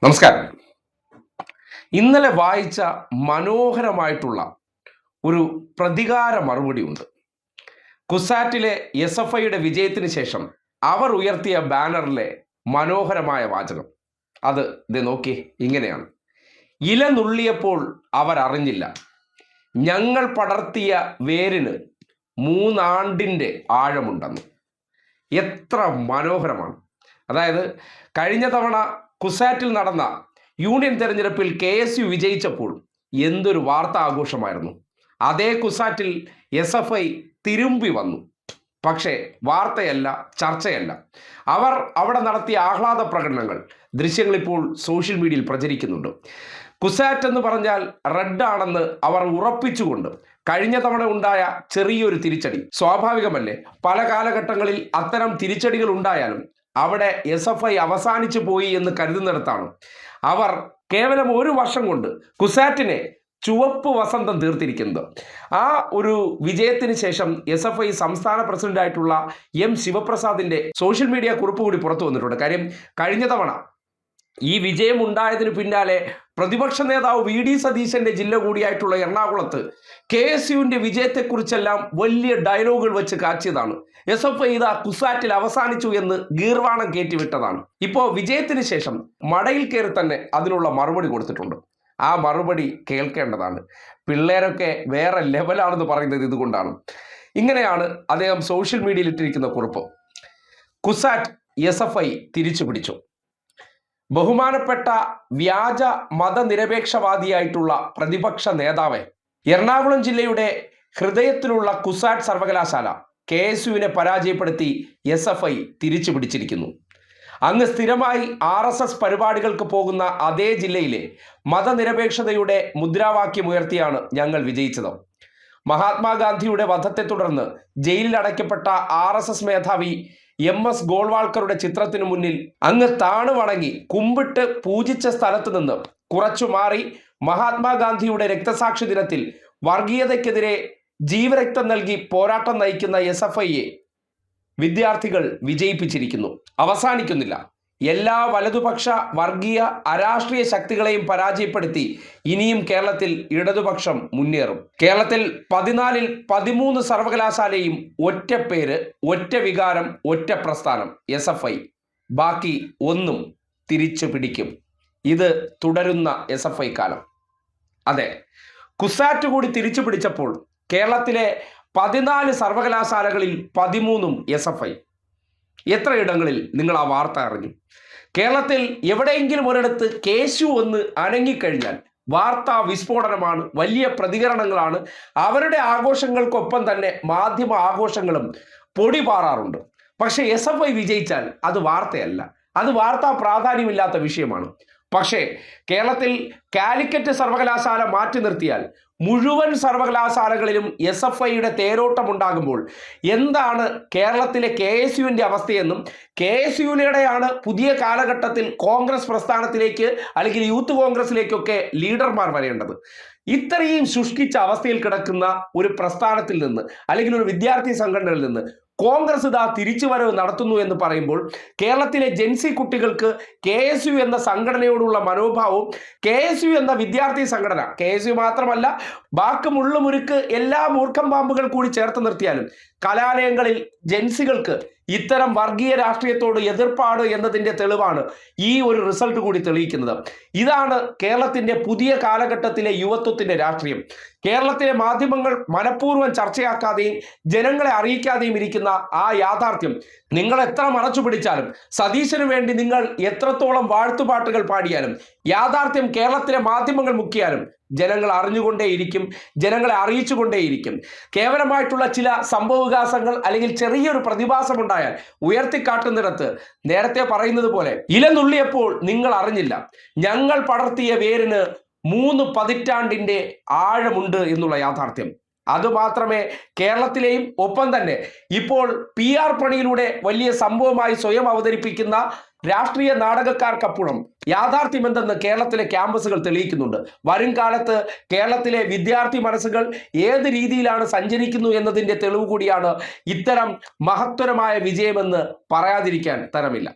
നമസ്കാരം. ഇന്നലെ വായിച്ച മനോഹരമായിട്ടുള്ള ഒരു പ്രതികാര മറുപടി ഉണ്ട്. കുസാറ്റിലെ SFIയുടെ വിജയത്തിന് ശേഷം അവർ ഉയർത്തിയ ബാനറിലെ മനോഹരമായ വാചകം അത് നോക്കി ഇങ്ങനെയാണ്: ഇല നുള്ളിയപ്പോൾ അവർ അറിഞ്ഞില്ല, ഞങ്ങൾ പടർത്തിയ വേരിന് 3 ആണ്ടിൻ്റെ ആഴമുണ്ടെന്ന്. എത്ര മനോഹരമാണ്! അതായത് കഴിഞ്ഞ തവണ കുസാറ്റിൽ നടന്ന യൂണിയൻ തെരഞ്ഞെടുപ്പിൽ KSU വിജയിച്ചപ്പോൾ എന്തൊരു വാർത്താ ആഘോഷമായിരുന്നു. അതേ കുസാറ്റിൽ SFI തിരുമ്പി വന്നു. പക്ഷേ വാർത്തയല്ല, ചർച്ചയല്ല. അവർ അവിടെ നടത്തിയ ആഹ്ലാദ പ്രകടനങ്ങൾ ദൃശ്യങ്ങൾ ഇപ്പോൾ സോഷ്യൽ മീഡിയയിൽ പ്രചരിക്കുന്നുണ്ട്. കുസാറ്റ് എന്ന് പറഞ്ഞാൽ റെഡ് ആണെന്ന് അവർ ഉറപ്പിച്ചുകൊണ്ട് കഴിഞ്ഞ തവണ ഉണ്ടായ ചെറിയൊരു തിരിച്ചടി സ്വാഭാവികമല്ലേ. പല കാലഘട്ടങ്ങളിൽ അത്തരം തിരിച്ചടികൾ ഉണ്ടായാലും അവിടെ SFI അവസാനിച്ചു പോയി എന്ന് കരുതുന്നിടത്താണ് അവർ കേവലം 1 വർഷം കൊണ്ട് കുസാറ്റിനെ ചുവപ്പ് വസന്തം തീർത്തിരിക്കുന്നത്. ആ ഒരു വിജയത്തിന് ശേഷം SFI സംസ്ഥാന പ്രസിഡന്റായിട്ടുള്ള M ശിവപ്രസാദിന്റെ സോഷ്യൽ മീഡിയ കുറിപ്പ് കൂടി പുറത്തു വന്നിട്ടുണ്ട്. കാര്യം കഴിഞ്ഞ തവണ ഈ വിജയം ഉണ്ടായതിനു പിന്നാലെ പ്രതിപക്ഷ നേതാവ് VD സതീശന്റെ ജില്ല കൂടിയായിട്ടുള്ള എറണാകുളത്ത് KSUവിന്റെ വിജയത്തെക്കുറിച്ചെല്ലാം വലിയ ഡയലോഗുകൾ വെച്ച് കാച്ചിയതാണ്. SFI ഇതാ കുസാറ്റിൽ അവസാനിച്ചു എന്ന് ഗീർവാണം കയറ്റിവിട്ടതാണ്. ഇപ്പോൾ വിജയത്തിന് ശേഷം മടയിൽ കയറി തന്നെ അതിനുള്ള മറുപടി കൊടുത്തിട്ടുണ്ട്. ആ മറുപടി കേൾക്കേണ്ടതാണ്. പിള്ളേരൊക്കെ വേറെ ലെവലാണെന്ന് പറയുന്നത് ഇതുകൊണ്ടാണ്. ഇങ്ങനെയാണ് അദ്ദേഹം സോഷ്യൽ മീഡിയയിൽ ഇട്ടിരിക്കുന്ന കുറിപ്പ്: കുസാറ്റ് SFI തിരിച്ചു പിടിച്ചു. ബഹുമാനപ്പെട്ട വ്യാജ മതനിരപേക്ഷവാദിയായിട്ടുള്ള പ്രതിപക്ഷ നേതാവ്, എറണാകുളം ജില്ലയുടെ ഹൃദയത്തിലുള്ള കുസാറ്റ് സർവകലാശാല KSUവിനെ പരാജയപ്പെടുത്തി SFI തിരിച്ചു പിടിച്ചിരിക്കുന്നു. അങ്ങ് സ്ഥിരമായി RSS പരിപാടികൾക്ക് പോകുന്ന അതേ ജില്ലയിലെ മതനിരപേക്ഷതയുടെ മുദ്രാവാക്യം ഉയർത്തിയാണ് ഞങ്ങൾ വിജയിച്ചത്. മഹാത്മാഗാന്ധിയുടെ വധത്തെ തുടർന്ന് ജയിലിൽ അടയ്ക്കപ്പെട്ട RSS മേധാവി MS ഗോൾവാൾക്കറുടെ ചിത്രത്തിനു മുന്നിൽ അങ്ങ് താണു വണങ്ങി കുമ്പിട്ട് പൂജിച്ച സ്ഥലത്ത് നിന്ന് കുറച്ചു മാറി മഹാത്മാഗാന്ധിയുടെ രക്തസാക്ഷി ദിനത്തിൽ വർഗീയതയ്ക്കെതിരെ ജീവരക്തം നൽകി പോരാട്ടം നയിക്കുന്ന SFIയെ വിദ്യാർത്ഥികൾ വിജയിപ്പിച്ചിരിക്കുന്നു. അവസാനിക്കുന്നില്ല. എല്ലാ വലതുപക്ഷ വർഗീയ അരാഷ്ട്രീയ ശക്തികളെയും പരാജയപ്പെടുത്തി ഇനിയും കേരളത്തിൽ ഇടതുപക്ഷം മുന്നേറും. കേരളത്തിൽ 14-ൽ 13 സർവകലാശാലയും ഒറ്റ പേര്, ഒറ്റ വികാരം, ഒറ്റ പ്രസ്ഥാനം SFI. ബാക്കി ഒന്നും തിരിച്ചു പിടിക്കും. ഇത് തുടരുന്ന SFI കാലം. അതെ, കുസാറ്റ് കൂടി തിരിച്ചു പിടിച്ചപ്പോൾ കേരളത്തിലെ 14 സർവകലാശാലകളിൽ 13ഉം SFI. എത്ര ഇടങ്ങളിൽ നിങ്ങൾ ആ വാർത്ത അറിഞ്ഞു? കേരളത്തിൽ എവിടെയെങ്കിലും ഒരിടത്ത് KSU ഒന്ന് അനങ്ങിക്കഴിഞ്ഞാൽ വാർത്താ വിസ്ഫോടനമാണ്, വലിയ പ്രതികരണങ്ങളാണ്. അവരുടെ ആഘോഷങ്ങൾക്കൊപ്പം തന്നെ മാധ്യമ ആഘോഷങ്ങളും പൊടി പാറാറുണ്ട്. പക്ഷേ SFI വിജയിച്ചാൽ അത് വാർത്തയല്ല, അത് വാർത്താ പ്രാധാന്യമില്ലാത്ത വിഷയമാണ്. പക്ഷേ കേരളത്തിൽ കാലിക്കറ്റ് സർവകലാശാല മാറ്റി നിർത്തിയാൽ മുഴുവൻ സർവകലാശാലകളിലും SFIയുടെ തേരോട്ടമുണ്ടാകുമ്പോൾ എന്താണ് കേരളത്തിലെ KSUവിൻ്റെ അവസ്ഥയെന്നും KSUവിലൂടെയാണ് പുതിയ കാലഘട്ടത്തിൽ കോൺഗ്രസ് പ്രസ്ഥാനത്തിലേക്ക് അല്ലെങ്കിൽ യൂത്ത് കോൺഗ്രസിലേക്കൊക്കെ ലീഡർമാർ വരേണ്ടത്. ഇത്രയും ശുഷ്കിച്ച അവസ്ഥയിൽ കിടക്കുന്ന ഒരു പ്രസ്ഥാനത്തിൽ നിന്ന് അല്ലെങ്കിൽ ഒരു വിദ്യാർത്ഥി സംഘടനയിൽ നിന്ന് കോൺഗ്രസ് ഇതാ തിരിച്ചുവരവ് നടത്തുന്നു എന്ന് പറയുമ്പോൾ കേരളത്തിലെ ജെൻസി കുട്ടികൾക്ക് KSU എന്ന സംഘടനയോടുള്ള മനോഭാവവും KSU എന്ന വിദ്യാർത്ഥി സംഘടന, KSU മാത്രമല്ല ബാക്കി മുള്ളുമുരുക്ക് എല്ലാ മൂർഖം പാമ്പുകൾ കൂടി ചേർത്ത് നിർത്തിയാലും കലാലയങ്ങളിൽ ജെൻസികൾക്ക് ഇത്തരം വർഗീയ രാഷ്ട്രീയത്തോട് എതിർപ്പാണ് എന്നതിൻ്റെ തെളിവാണ് ഈ ഒരു റിസൾട്ട് കൂടി തെളിയിക്കുന്നത്. ഇതാണ് കേരളത്തിൻ്റെ പുതിയ കാലഘട്ടത്തിലെ യുവത്വത്തിൻ്റെ രാഷ്ട്രീയം. കേരളത്തിലെ മാധ്യമങ്ങൾ മനഃപൂർവ്വം ചർച്ചയാക്കാതെയും ജനങ്ങളെ അറിയിക്കാതെയും ഇരിക്കുന്ന ആ യാഥാർത്ഥ്യം നിങ്ങൾ എത്ര മറച്ചു പിടിച്ചാലും, സതീശന് വേണ്ടി നിങ്ങൾ എത്രത്തോളം വാഴ്ത്തുപാട്ടുകൾ പാടിയാലും, യാഥാർത്ഥ്യം കേരളത്തിലെ മാധ്യമങ്ങൾ മുക്കിയാലും ജനങ്ങൾ അറിഞ്ഞുകൊണ്ടേയിരിക്കും, ജനങ്ങളെ അറിയിച്ചുകൊണ്ടേയിരിക്കും. കേവലമായിട്ടുള്ള ചില സംഭവവികാസങ്ങൾ അല്ലെങ്കിൽ ചെറിയൊരു പ്രതിഭാസമുണ്ടായാൽ ഉയർത്തിക്കാട്ടുന്നിടത്ത് നേരത്തെ പറയുന്നത് പോലെ ഇല നുള്ളിയപ്പോൾ നിങ്ങൾ അറിഞ്ഞില്ല, ഞങ്ങൾ പടർത്തിയ വേരിന് 3 പതിറ്റാണ്ടിൻ്റെ ആഴമുണ്ട് എന്നുള്ള യാഥാർത്ഥ്യം അതുമാത്രമേ കേരളത്തിലെയും ഒപ്പം തന്നെ ഇപ്പോൾ PR പണിയിലൂടെ വലിയ സംഭവമായി സ്വയം അവതരിപ്പിക്കുന്ന രാഷ്ട്രീയ നാടകക്കാർക്കപ്പുറം യാഥാർത്ഥ്യം എന്തെന്ന് കേരളത്തിലെ ക്യാമ്പസുകൾ തെളിയിക്കുന്നുണ്ട്. വരും കാലത്ത് കേരളത്തിലെ വിദ്യാർത്ഥി മനസ്സുകൾ ഏത് രീതിയിലാണ് സഞ്ചരിക്കുന്നു എന്നതിൻ്റെ തെളിവ് കൂടിയാണ് ഇത്തരം മഹത്തരമായ വിജയമെന്ന് പറയാതിരിക്കാൻ തരമില്ല.